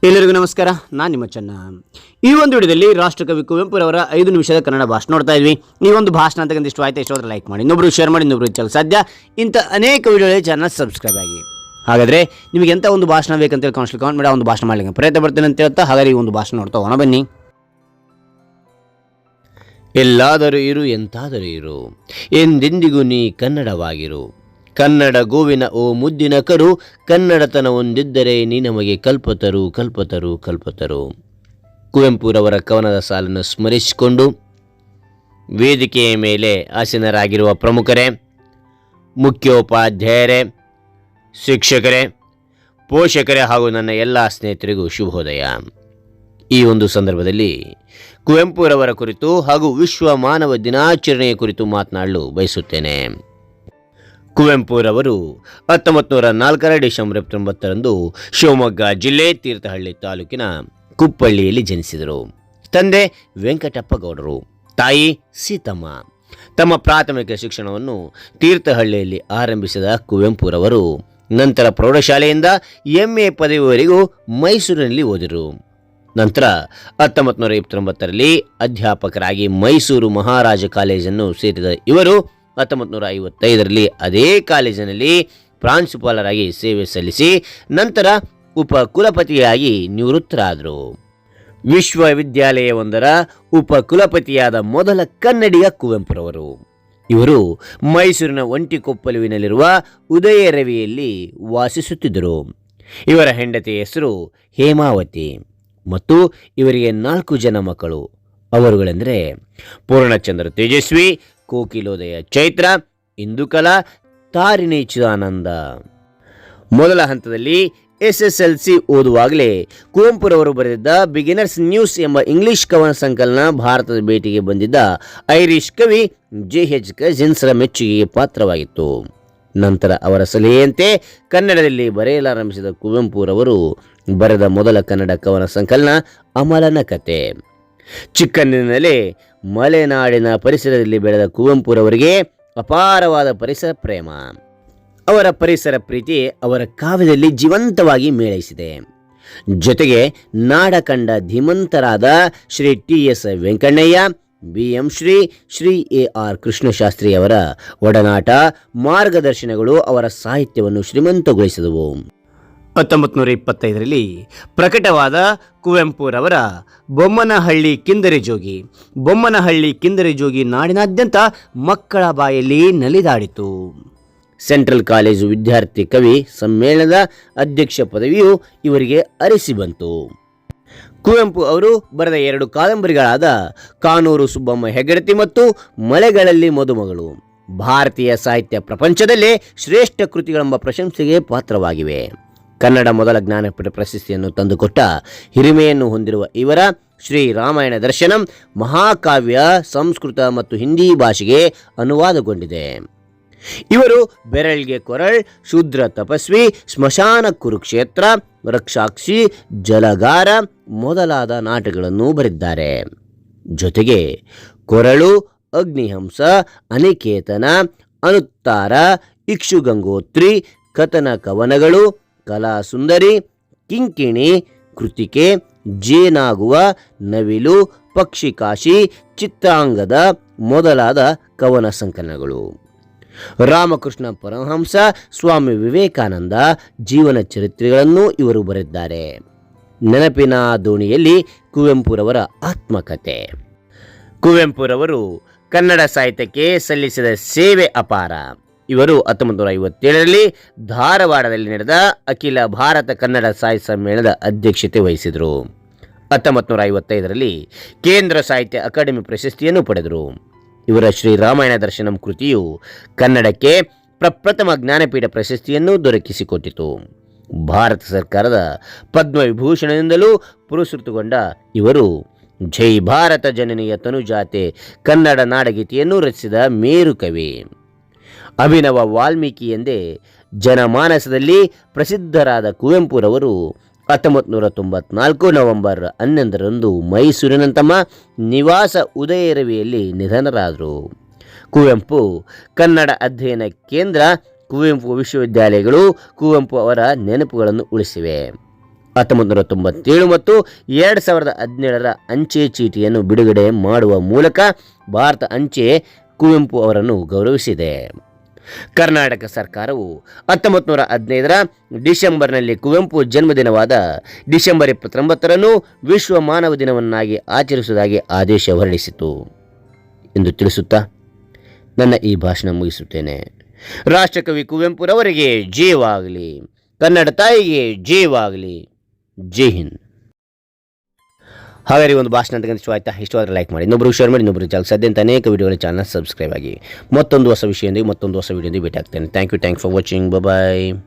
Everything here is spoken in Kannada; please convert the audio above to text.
ಎಲ್ಲರಿಗೂ ನಮಸ್ಕಾರ. ನಾನು ನಿಮ್ಮ ಚೆನ್ನ. ಈ ಒಂದು ವಿಡಿಯೋದಲ್ಲಿ ರಾಷ್ಟ್ರಕವಿ ಕುವೆಂಪುರವರ 5 ನಿಮಿಷದ ಕನ್ನಡ ಭಾಷಣ ನೋಡ್ತಾ ಇದ್ವಿ. ಈ ಒಂದು ಭಾಷಣ ಅಂತಕ್ಕಂಥ ಇಷ್ಟ ಆಯ್ತು, ಇಷ್ಟವಾದ್ರೆ ಲೈಕ್ ಮಾಡಿ, ಇನ್ನೊಬ್ರು ಶೇರ್ ಮಾಡಿ, ಇನ್ನೊಬ್ರು ಚಾನಲ್ ಸಾಧ್ಯ ಇಂಥ ಅನೇಕ ವಿಡಿಯೋಗಳಿಗೆ ಚಾನಲ್ ಸಬ್ಸ್ಕ್ರೈಬ್ ಆಗಿ. ಹಾಗಾದರೆ ನಿಮಗೆ ಎಂಥ ಒಂದು ಭಾಷಣ ಬೇಕಂತೇಳಿ ಕಾಮೆಂಟ್ ಮಾಡಿ ಆ ಒಂದು ಭಾಷಣ ಮಾಡಲಿಕ್ಕೆ ಪ್ರಯತ್ನ ಪಡ್ತೇನೆ ಅಂತ ಹೇಳ್ತಾ, ಹಾಗಾದ್ರೆ ಈ ಒಂದು ಭಾಷಣ ನೋಡ್ತಾ ಹೋಗೋಣ ಬನ್ನಿ. ಎಲ್ಲಾದರೂ ಇರು ಎಂತಾದರೂ ಇರು, ಎಂದೆಂದಿಗೂ ನೀ ಕನ್ನಡವಾಗಿರು. ಕನ್ನಡ ಗೋವಿನ ಓ ಮುದ್ದಿನ ಕರು, ಕನ್ನಡತನ ಒಂದಿದ್ದರೆ ನೀ ನಮಗೆ ಕಲ್ಪತರು ಕಲ್ಪತರು ಕಲ್ಪತರು. ಕುವೆಂಪುರವರ ಕವನದ ಸಾಲನ್ನು ಸ್ಮರಿಸಿಕೊಂಡು ವೇದಿಕೆಯ ಮೇಲೆ ಆಸೀನರಾಗಿರುವ ಪ್ರಮುಖರೇ, ಮುಖ್ಯೋಪಾಧ್ಯಾಯರೇ, ಶಿಕ್ಷಕರೇ, ಪೋಷಕರೇ ಹಾಗೂ ನನ್ನ ಎಲ್ಲ ಸ್ನೇಹಿತರಿಗೂ ಶುಭೋದಯ. ಈ ಒಂದು ಸಂದರ್ಭದಲ್ಲಿ ಕುವೆಂಪುರವರ ಕುರಿತು ಹಾಗೂ ವಿಶ್ವ ಮಾನವ ದಿನಾಚರಣೆಯ ಕುರಿತು ಮಾತನಾಡಲು ಬಯಸುತ್ತೇನೆ. ಕುವೆಂಪುರವರು 1904 ಡಿಸೆಂಬರ್ 29ರಂದು ಶಿವಮೊಗ್ಗ ಜಿಲ್ಲೆ ತೀರ್ಥಹಳ್ಳಿ ತಾಲೂಕಿನ ಕುಪ್ಪಳ್ಳಿಯಲ್ಲಿ ಜನಿಸಿದರು. ತಂದೆ ವೆಂಕಟಪ್ಪ ಗೌಡರು, ತಾಯಿ ಸೀತಮ್ಮ. ತಮ್ಮ ಪ್ರಾಥಮಿಕ ಶಿಕ್ಷಣವನ್ನು ತೀರ್ಥಹಳ್ಳಿಯಲ್ಲಿ ಆರಂಭಿಸಿದ ಕುವೆಂಪುರವರು ನಂತರ ಪ್ರೌಢಶಾಲೆಯಿಂದ MA ಪದವಿವರೆಗೂ ಮೈಸೂರಿನಲ್ಲಿ ಓದಿದರು. ನಂತರ 1929ರಲ್ಲಿ ಅಧ್ಯಾಪಕರಾಗಿ ಮೈಸೂರು ಮಹಾರಾಜ ಕಾಲೇಜನ್ನು ಸೇರಿದ ಇವರು 1955ರಲ್ಲಿ ಅದೇ ಕಾಲೇಜಿನಲ್ಲಿ ಪ್ರಾಂಶುಪಾಲರಾಗಿ ಸೇವೆ ಸಲ್ಲಿಸಿ ನಂತರ ಉಪಕುಲಪತಿಯಾಗಿ ನಿವೃತ್ತರಾದರು. ವಿಶ್ವವಿದ್ಯಾಲಯವೊಂದರ ಉಪಕುಲಪತಿಯಾದ ಮೊದಲ ಕನ್ನಡಿಗ ಕುವೆಂಪುರವರು. ಇವರು ಮೈಸೂರಿನ ಒಂಟಿಕೊಪ್ಪಲುವಿನಲ್ಲಿರುವ ಉದಯ ರವಿಯಲ್ಲಿ ವಾಸಿಸುತ್ತಿದ್ದರು. ಇವರ ಹೆಂಡತಿಯ ಹೆಸರು ಹೇಮಾವತಿ ಮತ್ತು ಇವರಿಗೆ 4 ಜನ ಮಕ್ಕಳು. ಅವರುಗಳೆಂದರೆ ಪೂರ್ಣಚಂದ್ರ ತೇಜಸ್ವಿ, ಕೋಕಿಲೋದಯ ಚೈತ್ರ, ಇಂದುಕಲಾ, ತಾರಿಣಿ ಚಿದಾನಂದ. ಮೊದಲ ಹಂತದಲ್ಲಿ SSLC ಓದುವಾಗಲೇ ಕುವೆಂಪುರವರು ಬರೆದಿದ್ದ ಬಿಗಿನರ್ಸ್ ನ್ಯೂಸ್ ಎಂಬ ಇಂಗ್ಲಿಷ್ ಕವನ ಸಂಕಲನ ಭಾರತದ ಭೇಟಿಗೆ ಬಂದಿದ್ದ ಐರಿಷ್ ಕವಿ JH ಕಜಿನ್ಸ್ರ ಮೆಚ್ಚುಗೆಗೆ ಪಾತ್ರವಾಗಿತ್ತು. ನಂತರ ಅವರ ಸಲಹೆಯಂತೆ ಕನ್ನಡದಲ್ಲಿ ಬರೆಯಲಾರಂಭಿಸಿದ ಕುವೆಂಪುರವರು ಬರೆದ ಮೊದಲ ಕನ್ನಡ ಕವನ ಸಂಕಲನ ಅಮಲನ ಕತೆ. ಚಿಕ್ಕಂದಿನಲ್ಲೇ ಮಲೆನಾಡಿನ ಪರಿಸರದಲ್ಲಿ ಬೆಳೆದ ಕುವೆಂಪುರವರಿಗೆ ಅಪಾರವಾದ ಪರಿಸರ ಪ್ರೇಮ. ಅವರ ಪರಿಸರ ಪ್ರೀತಿ ಅವರ ಕಾವ್ಯದಲ್ಲಿ ಜೀವಂತವಾಗಿ ಮೇಳೈಸಿದೆ. ಜೊತೆಗೆ ನಾಡ ಕಂಡ ಧೀಮಂತರಾದ Shri TS Venkannaiah, BM Shri AR ಕೃಷ್ಣಶಾಸ್ತ್ರಿಯವರ ಒಡನಾಟ, ಮಾರ್ಗದರ್ಶನಗಳು ಅವರ ಸಾಹಿತ್ಯವನ್ನು ಶ್ರೀಮಂತಗೊಳಿಸಿದವು. 1925ರಲ್ಲಿ ಪ್ರಕಟವಾದ ಕುವೆಂಪುರವರ ಬೊಮ್ಮನಹಳ್ಳಿ ಕಿಂದರಿ ಜೋಗಿ. ಬೊಮ್ಮನಹಳ್ಳಿ ಕಿಂದರಿ ಜೋಗಿ ನಾಡಿನಾದ್ಯಂತ ಮಕ್ಕಳ ಬಾಯಲ್ಲಿ ನಲಿದಾಡಿತು. ಸೆಂಟ್ರಲ್ ಕಾಲೇಜು ವಿದ್ಯಾರ್ಥಿ ಕವಿ ಸಮ್ಮೇಳನದ ಅಧ್ಯಕ್ಷ ಪದವಿಯು ಇವರಿಗೆ ಅರಿಸಿ ಬಂತು. ಕುವೆಂಪು ಅವರು ಬರೆದ 2 ಕಾದಂಬರಿಗಳಾದ ಕಾನೂರು ಸುಬ್ಬಮ್ಮ ಹೆಗ್ಗಡತಿ ಮತ್ತು ಮಳೆಗಳಲ್ಲಿ ಮದುಮಗಳು ಭಾರತೀಯ ಸಾಹಿತ್ಯ ಪ್ರಪಂಚದಲ್ಲೇ ಶ್ರೇಷ್ಠ ಕೃತಿಗಳೆಂಬ ಪ್ರಶಂಸೆಗೆ ಪಾತ್ರವಾಗಿವೆ. ಕನ್ನಡ ಮೊದಲ ಜ್ಞಾನಪೀಠ ಪ್ರಶಸ್ತಿಯನ್ನು ತಂದುಕೊಟ್ಟ ಹಿರಿಮೆಯನ್ನು ಹೊಂದಿರುವ ಇವರ ಶ್ರೀ ರಾಮಾಯಣ ದರ್ಶನಂ ಮಹಾಕಾವ್ಯ ಸಂಸ್ಕೃತ ಮತ್ತು ಹಿಂದಿ ಭಾಷೆಗೆ ಅನುವಾದಗೊಂಡಿದೆ. ಇವರು ಬೆರಳಿಗೆ ಕೊರಳ್, ಶೂದ್ರ ತಪಸ್ವಿ, ಸ್ಮಶಾನ ಕುರುಕ್ಷೇತ್ರ, ರಕ್ಷಾಕ್ಷಿ, ಜಲಗಾರ ಮೊದಲಾದ ನಾಟಕಗಳನ್ನು ಬರೆದಿದ್ದಾರೆ. ಜೊತೆಗೆ ಕೊರಳು, ಅಗ್ನಿಹಂಸ, ಅನಿಕೇತನ, ಅನುತ್ತಾರ, ಇಕ್ಷುಗಂಗೋತ್ರಿ, ಕಥನ ಕವನಗಳು, ಕಲಾಸುಂದರಿ, ಕಿಂಕಿಣಿ, ಕೃತಿಕೆ, ಜೇನಾಗುವ, ನವಿಲು, ಪಕ್ಷಿಕಾಶಿ, ಚಿತ್ರಾಂಗದ ಮೊದಲಾದ ಕವನ ಸಂಕಲನಗಳು. ರಾಮಕೃಷ್ಣ ಪರಮಹಂಸ, ಸ್ವಾಮಿ ವಿವೇಕಾನಂದ ಜೀವನ ಚರಿತ್ರೆಗಳನ್ನು ಇವರು ಬರೆದಿದ್ದಾರೆ. ನೆನಪಿನ ದೋಣಿಯಲ್ಲಿ ಕುವೆಂಪುರವರ ಆತ್ಮಕಥೆ. ಕುವೆಂಪುರವರು ಕನ್ನಡ ಸಾಹಿತ್ಯಕ್ಕೆ ಸಲ್ಲಿಸಿದ ಸೇವೆ ಅಪಾರ. ಇವರು 1957ರಲ್ಲಿ ಧಾರವಾಡದಲ್ಲಿ ನಡೆದ ಅಖಿಲ ಭಾರತ ಕನ್ನಡ ಸಾಹಿತ್ಯ ಸಮ್ಮೇಳನದ ಅಧ್ಯಕ್ಷತೆ ವಹಿಸಿದರು. 1955ರಲ್ಲಿ ಕೇಂದ್ರ ಸಾಹಿತ್ಯ ಅಕಾಡೆಮಿ ಪ್ರಶಸ್ತಿಯನ್ನು ಪಡೆದರು. ಇವರ ಶ್ರೀ ರಾಮಾಯಣ ದರ್ಶನಂ ಕೃತಿಯು ಕನ್ನಡಕ್ಕೆ ಪ್ರಪ್ರಥಮ ಜ್ಞಾನಪೀಠ ಪ್ರಶಸ್ತಿಯನ್ನು ದೊರಕಿಸಿಕೊಟ್ಟಿತು. ಭಾರತ ಸರ್ಕಾರದ ಪದ್ಮವಿಭೂಷಣದಿಂದಲೂ ಪುರಸ್ಕೃತಗೊಂಡ ಇವರು ಜೈ ಭಾರತ ಜನನಿಯ ತನುಜಾತೆ ಕನ್ನಡ ನಾಡಗೀತೆಯನ್ನು ರಚಿಸಿದ ಮೇರು ಕವಿ. ಅಭಿನವ ವಾಲ್ಮೀಕಿ ಎಂದೇ ಜನಮಾನಸದಲ್ಲಿ ಪ್ರಸಿದ್ಧರಾದ ಕುವೆಂಪುರವರು 1994 ನವೆಂಬರ್ 11ರಂದು ಮೈಸೂರಿನ ತಮ್ಮ ನಿವಾಸ ಉದಯ ರವಿಯಲ್ಲಿ ನಿಧನರಾದರು. ಕುವೆಂಪು ಕನ್ನಡ ಅಧ್ಯಯನ ಕೇಂದ್ರ, ಕುವೆಂಪು ವಿಶ್ವವಿದ್ಯಾಲಯಗಳು ಕುವೆಂಪು ಅವರ ನೆನಪುಗಳನ್ನು ಉಳಿಸಿವೆ. 1997 ಮತ್ತು 2017 ಅಂಚೆ ಚೀಟಿಯನ್ನು ಬಿಡುಗಡೆ ಮಾಡುವ ಮೂಲಕ ಭಾರತ ಅಂಚೆ ಕುವೆಂಪು ಅವರನ್ನು ಗೌರವಿಸಿದೆ. ಕರ್ನಾಟಕ ಸರ್ಕಾರವು 1915 ಡಿಸೆಂಬರ್ನಲ್ಲಿ ಕುವೆಂಪು ಜನ್ಮದಿನವಾದ ಡಿಸೆಂಬರ್ 29 ವಿಶ್ವ ಮಾನವ ದಿನವನ್ನಾಗಿ ಆಚರಿಸುವುದಾಗಿ ಆದೇಶ ಹೊರಡಿಸಿತು ಎಂದು ತಿಳಿಸುತ್ತಾ ನನ್ನ ಈ ಭಾಷಣ ಮುಗಿಸುತ್ತೇನೆ. ರಾಷ್ಟ್ರಕವಿ ಕುವೆಂಪುರವರಿಗೆ ಜಯವಾಗಲಿ, ಕನ್ನಡ ತಾಯಿಗೆ ಜಯವಾಗಲಿ. ಜೈ ಹಿಂದ್. ಹಾಗಾದರೆ ಒಂದು ಭಾಷಣ ಅಂತ ಇಷ್ಟವಾದರೆ ಲೈಕ್ ಮಾಡಿ, ಇನ್ನೊಬ್ಬರು ಶೇರ್ ಮಾಡಿ, ಇನ್ನೊಬ್ಬರು ಚಾನಲ್ ಸದ್ಯ ಅಂತ ಅನೇಕ ವಿಡಿಯೋಗಳ ಚಾನಲ್ ಸಬ್ಸ್ಕ್ರೈಬ್ ಆಗಿ ಮತ್ತೊಂದು ಹೊಸ ವಿಷಯದೊಂದಿಗೆ ಮತ್ತೊಂದು ಹೊಸ ವಿಡಿಯೋದೊಂದಿಗೆ ಭೇಟಿ ಆಗ್ತೇನೆ. Thank you for watching. Bye.